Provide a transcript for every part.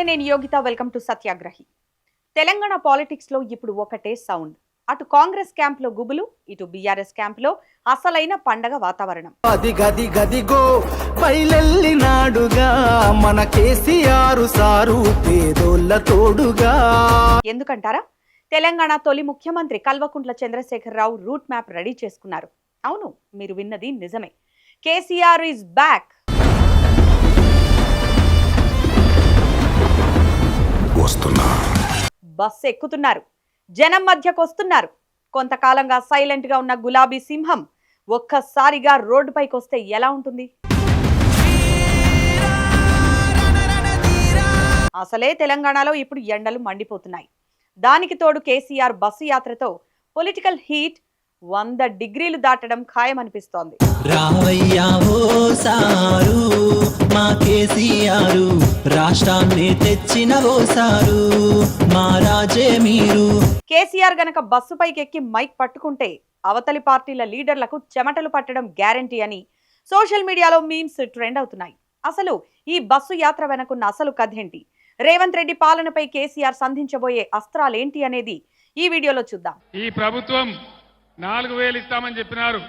నేను Yogitha. Welcome to Satyagrahi. Telangana politics లో ఇప్పుడు ఒకటే సౌండ్. అటు కాంగ్రెస్ క్యాంప్ లో గుబులు, ఇటు బీఆర్ఎస్ క్యాంప్ లో అసలైన పండగ వాతావరణం. ఎందుకంటారా? తెలంగాణ తొలి ముఖ్యమంత్రి Kalvakuntla Chandrashekar Rao route map ready చేసుకున్నారు. అవును, మీరు విన్నది నిజమే. KCR is back. బస్సు ఎక్కుతున్నారు, జనం మధ్యకు వస్తున్నారు. కొంతకాలంగా సైలెంట్ గా ఉన్న గులాబీ సింహం ఒక్కసారిగా రోడ్డుపైకి వస్తే ఎలా ఉంటుంది? అసలే తెలంగాణలో ఇప్పుడు ఎండలు మండిపోతున్నాయి. దానికి తోడు కేసీఆర్ బస్సు యాత్రతో పొలిటికల్ హీట్ 100 డిగ్రీలు దాటడం ఖాయమనిపిస్తోంది. కేసీఆర్ గనక బస్సుపైకి ఎక్కి మైక్ పట్టుకుంటే అవతలి పార్టీల లీడర్లకు చెమటలు పట్టడం గ్యారంటీ అని సోషల్ మీడియాలో మీమ్స్ ట్రెండ్ అవుతున్నాయి. అసలు ఈ బస్సు యాత్ర వెనకున్న అసలు కథేంటి? రేవంత్ రెడ్డి పాలనపై కేసీఆర్ సంధించబోయే అస్త్రాలేంటి అనేది ఈ వీడియోలో చూద్దాం. ఈ ప్రభుత్వం 4000 ఇస్తామని చెప్పినారు.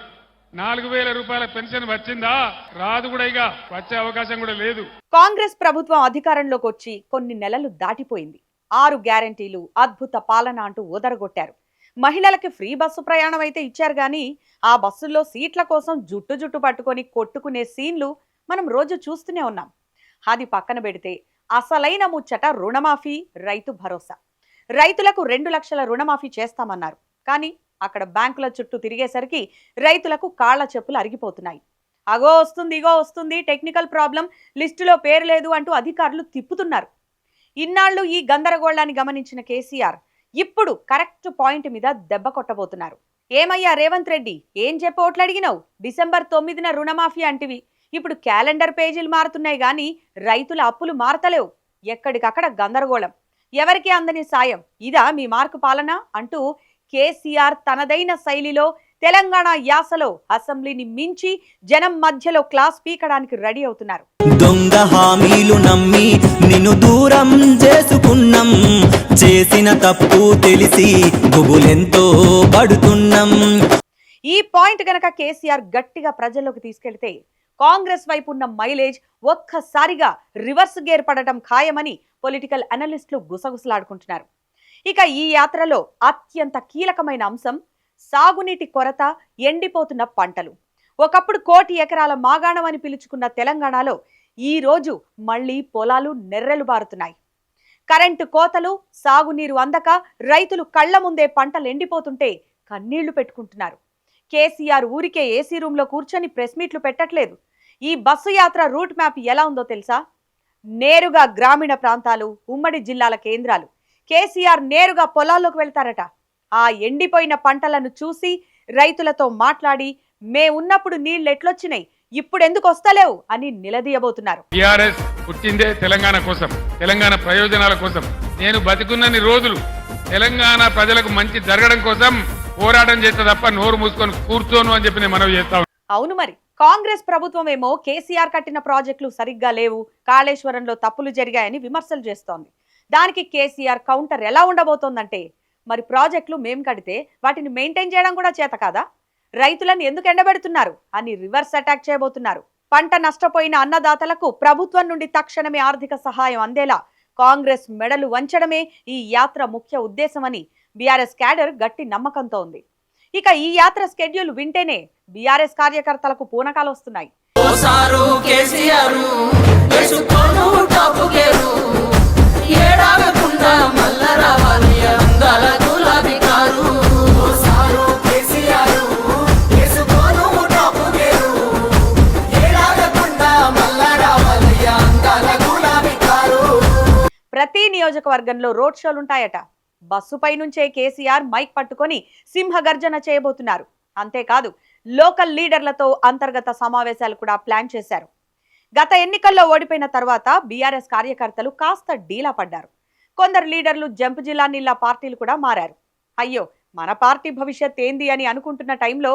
4000 రూపాయల పెన్షన్ వచ్చిందా? రాదు, కూడా ఇక వచ్చే అవకాశం కూడా లేదు. కాంగ్రెస్ ప్రభుత్వం అధికారంలోకి వచ్చి కొన్ని నెలలు దాటిపోయింది. 6 గ్యారంటీలు, అద్భుత పాలన అంటూ ఓదరగొట్టారు. మహిళలకి ఫ్రీ బస్సు ప్రయాణం అయితే ఇచ్చారు గానీ ఆ బస్సుల్లో సీట్ల కోసం జుట్టు పట్టుకొని కొట్టుకునే సీన్లు మనం రోజు చూస్తూనే ఉన్నాం. అది పక్కన పెడితే అసలైన ముచ్చట రుణమాఫీ, రైతు భరోసా. రైతులకు 2 లక్షల రుణమాఫీ చేస్తామన్నారు. కానీ అక్కడ బ్యాంకుల చుట్టూ తిరిగేసరికి రైతులకు కాళ్ల చెప్పులు అరిగిపోతున్నాయి. అగో వస్తుంది, ఇగో వస్తుంది, టెక్నికల్ ప్రాబ్లం, లిస్టులో పేరు లేదు అంటూ అధికారులు తిప్పుతున్నారు. ఇన్నాళ్లు ఈ గందరగోళాన్ని గమనించిన కేసీఆర్ ఇప్పుడు కరెక్ట్ పాయింట్ మీద దెబ్బ కొట్టబోతున్నారు. ఏమయ్యా రేవంత్ రెడ్డి, ఏం చెప్పి ఓట్లు అడిగినావు? డిసెంబర్ 9న రుణమాఫీ అంటివి. ఇప్పుడు క్యాలెండర్ పేజీలు మారుతున్నాయి గానీ రైతుల అప్పులు మారతలేవు. ఎక్కడికక్కడ గందరగోళం, ఎవరికి అందని సాయం. ఇదా మీ మార్కు పాలన అంటూ కేసీఆర్ తనదైన శైలిలో తెలంగాణ యాసలో అసెంబ్లీని మించి జనం మధ్యలో క్లాస్ పీకడానికి రెడీ అవుతున్నారు. దొంగ హామీలు నమ్మి నిన్ను దూరం చేసుకున్నాం, చేసిన తప్పు తెలిసి గుబులెంతో పడుతున్నాం. ఈ పాయింట్ గనక కేసీఆర్ గట్టిగా ప్రజల్లోకి తీసుకెళ్తే కాంగ్రెస్ వైపు ఉన్న మైలేజ్ ఒక్కసారిగా రివర్స్ గేర్ పడటం ఖాయమని పొలిటికల్ అనలిస్టులు గుసగుసలాడుకుంటున్నారు. ఇక ఈ యాత్రలో అత్యంత కీలకమైన అంశం సాగునీటి కొరత, ఎండిపోతున్న పంటలు. ఒకప్పుడు 1 కోటి ఎకరాల మాగాణం అని పిలుచుకున్న తెలంగాణలో ఈ రోజు మళ్లీ పొలాలు నెర్రెలు బారుతున్నాయి. కరెంటు కోతలు, సాగునీరు అందక రైతులు కళ్ల ముందే పంటలు ఎండిపోతుంటే కన్నీళ్లు పెట్టుకుంటున్నారు. కేసీఆర్ ఊరికే ఏసీ రూమ్ లో కూర్చొని ప్రెస్ మీట్లు పెట్టట్లేదు. ఈ బస్సు యాత్ర రూట్ మ్యాప్ ఎలా ఉందో తెలుసా? నేరుగా గ్రామీణ ప్రాంతాలు, ఉమ్మడి జిల్లాల కేంద్రాలు. కేసీఆర్ నేరుగా పొలాల్లోకి వెళ్తారట. ఆ ఎండిపోయిన పంటలను చూసి రైతులతో మాట్లాడి మే ఉన్నప్పుడు నీళ్లు ఎట్లొచ్చినాయి, ఇప్పుడు ఎందుకు వస్తలేవు అని నిలదీయబోతున్నారు. టీఆర్ఎస్ పుట్టిందే తెలంగాణ కోసం, తెలంగాణ ప్రయోజనాల కోసం. నేను బతికున్నన్ని రోజులు తెలంగాణ ప్రజలకు మంచి జరగడం కోసం పోరాటం చేస్తా తప్ప నోరు మూసుకొని కూర్చోను అని చెప్పి నేను మనవి చేస్తా. అవును మరి, కాంగ్రెస్ ప్రభుత్వం ఏమో కేసీఆర్ కట్టిన ప్రాజెక్టులు సరిగ్గా లేవు, కాళేశ్వరంలో తప్పులు జరిగాయని విమర్శలు చేస్తోంది. దానికి కేసీఆర్ కౌంటర్ ఎలా ఉండబోతోందంటే, మరి ప్రాజెక్టులు మేం కడితే వాటిని మెయింటైన్ చేయడం కూడా చేత కాదా, రైతులను ఎందుకు ఎండబెడుతున్నారు అని రివర్స్ అటాక్ చేయబోతున్నారు. పంట నష్టపోయిన అన్నదాతలకు ప్రభుత్వం నుండి తక్షణమే ఆర్థిక సహాయం అందేలా కాంగ్రెస్ మెడలు వంచడమే ఈ యాత్ర ముఖ్య ఉద్దేశమని బీఆర్ఎస్ క్యాడర్ గట్టి నమ్మకంతో ఉంది. ఇక ఈ యాత్ర స్కెడ్యూల్ వింటేనే బీఆర్ఎస్ కార్యకర్తలకు పూనకాలు వస్తున్నాయి. ప్రతి నియోజకవర్గంలో రోడ్ షోలుంటాయట. బస్సుపై నుంచే కేసీఆర్ మైక్ పట్టుకొని సింహగర్జన చేయబోతున్నారు. అంతేకాదు, లోకల్ లీడర్లతో అంతర్గత సమావేశాలు కూడా ప్లాన్ చేశారు. గత ఎన్నికల్లో ఓడిపోయిన తర్వాత బీఆర్ఎస్ కార్యకర్తలు కాస్త డీలా పడ్డారు. కొందరు లీడర్లు జంపు జిల్లానిల్లా పార్టీలు కూడా మారారు. అయ్యో, మన పార్టీ భవిష్యత్ ఏంది అని అనుకుంటున్న టైంలో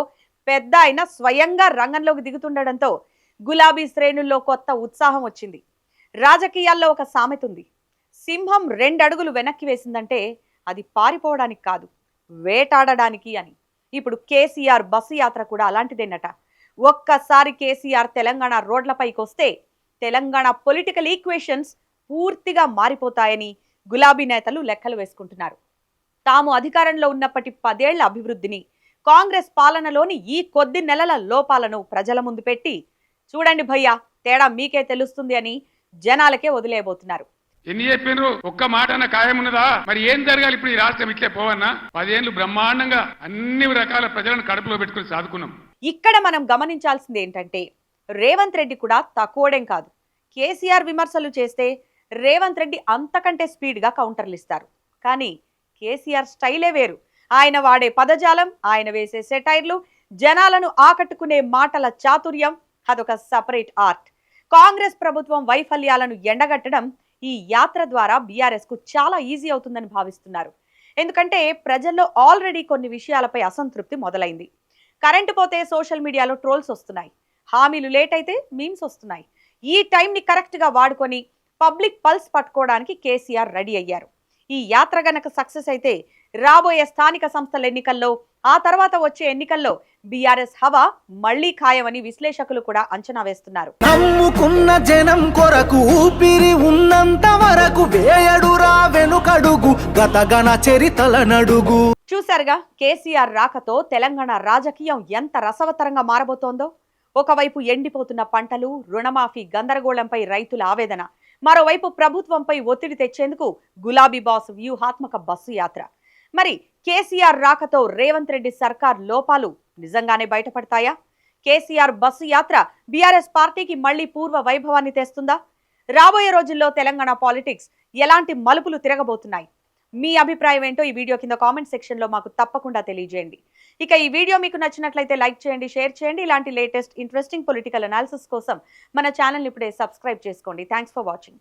పెద్ద ఆయన స్వయంగా రంగంలోకి దిగుతుండడంతో గులాబీ శ్రేణుల్లో కొత్త ఉత్సాహం వచ్చింది. రాజకీయాల్లో ఒక సామెత ఉంది, సింహం 2 అడుగులు వెనక్కి వేసిందంటే అది పారిపోవడానికి కాదు, వేటాడడానికి అని. ఇప్పుడు కేసీఆర్ బస్సు యాత్ర కూడా అలాంటిదేనట. ఒక్కసారి కేసీఆర్ తెలంగాణ రోడ్లపైకి వస్తే తెలంగాణ పొలిటికల్ ఈక్వేషన్స్ పూర్తిగా మారిపోతాయని గులాబీ నేతలు లెక్కలు వేసుకుంటున్నారు. తాము అధికారంలో ఉన్నప్పటి 10 ఏళ్ల అభివృద్ధిని, కాంగ్రెస్ పాలనలోని ఈ కొద్ది నెలల లోపాలను ప్రజల ముందు పెట్టి, చూడండి భయ్యా తేడా మీకే తెలుస్తుంది అని జనాలకే వదిలేయబోతున్నారు. ఎన్ని చెప్పినారు? ఒక్క మాట అన్న ఖాయం ఉన్నదా? మరి ఏం జరగాలి ఇప్పుడు? ఈ రాష్ట్రం ఇట్లే పోవన్నా? 10 ఏళ్ళు బ్రహ్మాండంగా అన్ని రకాల ప్రజలను కడుపులో పెట్టుకుని సాదుకున్నాం. ఇక్కడ మనం గమనించాల్సింది ఏంటంటే, రేవంత్ రెడ్డి కూడా తక్కువడేం కాదు. కేసీఆర్ విమర్శలు చేస్తే రేవంత్ రెడ్డి అంతకంటే స్పీడ్గా కౌంటర్లు ఇస్తారు. కానీ కేసీఆర్ స్టైలే వేరు. ఆయన వాడే పదజాలం, ఆయన వేసే సెటైర్లు, జనాలను ఆకట్టుకునే మాటల చాతుర్యం, అదొక సపరేట్ ఆర్ట్. కాంగ్రెస్ ప్రభుత్వం వైఫల్యాలను ఎండగట్టడం ఈ యాత్ర ద్వారా బీఆర్ఎస్ కు చాలా ఈజీ అవుతుందని భావిస్తున్నారు. ఎందుకంటే ప్రజల్లో ఆల్రెడీ కొన్ని విషయాలపై అసంతృప్తి మొదలైంది. కరెంటు పోతే సోషల్ మీడియాలో ట్రోల్స్ వస్తున్నాయి, హామీలు లేట్ అయితే మీమ్స్ వస్తున్నాయి. ఈ టైంని కరెక్ట్గా వాడుకొని పబ్లిక్ పల్స్ పట్టుకోవడానికి కేసీఆర్ రెడీ అయ్యారు. ఈ యాత్ర గనక సక్సెస్ అయితే రాబోయే స్థానిక సంస్థల ఎన్నికల్లో, ఆ తర్వాత వచ్చే ఎన్నికల్లో బీఆర్ఎస్ హవా మళ్లీ ఖాయమని విశ్లేషకులు కూడా అంచనా వేస్తున్నారు. నమ్ముకున్న జనం కొరకు ఊపిరి ఉన్నంత వరకు వేయడురా వెనుకడుగు, గతగణ చరితల నడుగు. చూశారుగా కేసీఆర్ రాకతో తెలంగాణ రాజకీయం ఎంత రసవత్తరంగా మారబోతోందో. ఒకవైపు ఎండిపోతున్న పంటలు, రుణమాఫీ గందరగోళంపై రైతుల ఆవేదన, మరోవైపు ప్రభుత్వంపై ఒత్తిడి తెచ్చేందుకు గులాబీ బాస్ వ్యూహాత్మక బస్సు యాత్ర. మరి కేసీఆర్ రాకతో రేవంత్ రెడ్డి సర్కార్ లోపాలు నిజంగానే బయటపడతాయా? కేసీఆర్ బస్సు యాత్ర బీఆర్ఎస్ పార్టీకి మళ్లీ పూర్వ వైభవాన్ని తెస్తుందా? రాబోయే రోజుల్లో తెలంగాణ పాలిటిక్స్ ఎలాంటి మలుపులు తిరగబోతున్నాయి? మీ అభిప్రాయం ఏంటో ఈ వీడియో కింద కామెంట్ సెక్షన్లో మాకు తప్పకుండా తెలియజేయండి. ఇక ఈ వీడియో మీకు నచ్చినట్లయితే లైక్ చేయండి, షేర్ చేయండి. ఇలాంటి లేటెస్ట్ ఇంట్రెస్టింగ్ పొలిటికల్ అనాలిసిస్ కోసం మన ఛానల్ ఇప్పుడే సబ్స్క్రైబ్ చేసుకోండి. Thanks for watching.